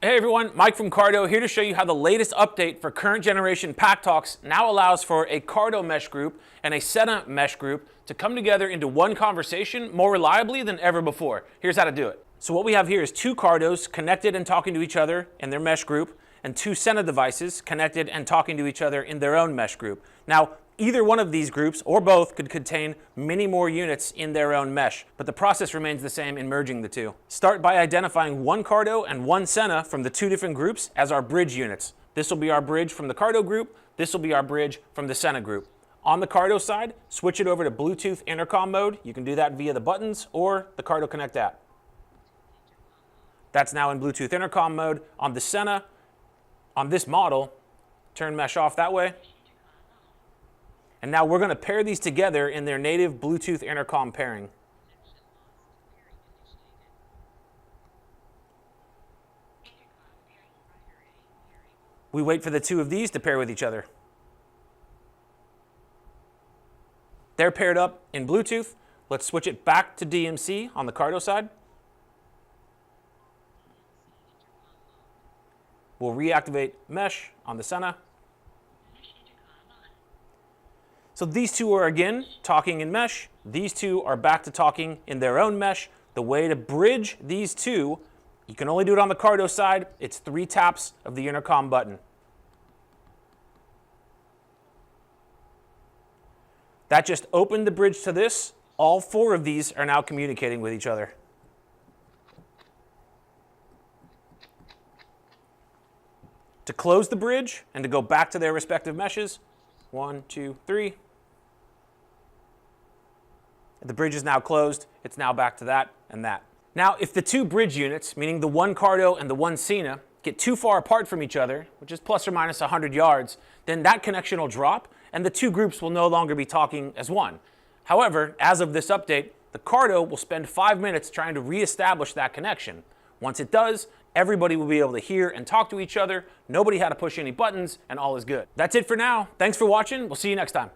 Hey everyone, Mike from Cardo here to show you how the latest update for current generation Packtalks now allows for a Cardo mesh group and a Sena mesh group to come together into one conversation more reliably than ever before. Here's how to do it. So what we have here is two Cardos connected and talking to each other in their mesh group, and two Sena devices connected and talking to each other in their own mesh group. Now, either one of these groups, or both, could contain many more units in their own mesh, but the process remains the same in merging the two. Start by identifying one Cardo and one Sena from the two different groups as our bridge units. This will be our bridge from the Cardo group, this will be our bridge from the Sena group. On the Cardo side, switch it over to Bluetooth intercom mode. You can do that via the buttons or the Cardo Connect app. That's now in Bluetooth intercom mode. On the Sena, on this model, turn mesh off that way. And now we're going to pair these together in their native Bluetooth intercom pairing. We wait for the two of these to pair with each other. They're paired up in Bluetooth. Let's switch it back to DMC on the Cardo side. We'll reactivate mesh on the Sena. So these two are again talking in mesh. These two are back to talking in their own mesh. The way to bridge these two, you can only do it on the Cardo side. It's 3 taps of the intercom button. That just opened the bridge to this. All 4 of these are now communicating with each other. To close the bridge and to go back to their respective meshes, 1, 2, 3. The bridge is now closed. It's now back to that and that. Now, if the two bridge units, meaning the one Cardo and the one Sena, get too far apart from each other, which is plus or minus 100 yards, then that connection will drop and the two groups will no longer be talking as one. However, as of this update, the Cardo will spend 5 minutes trying to reestablish that connection. Once it does, everybody will be able to hear and talk to each other. Nobody had to push any buttons and all is good. That's it for now. Thanks for watching. We'll see you next time.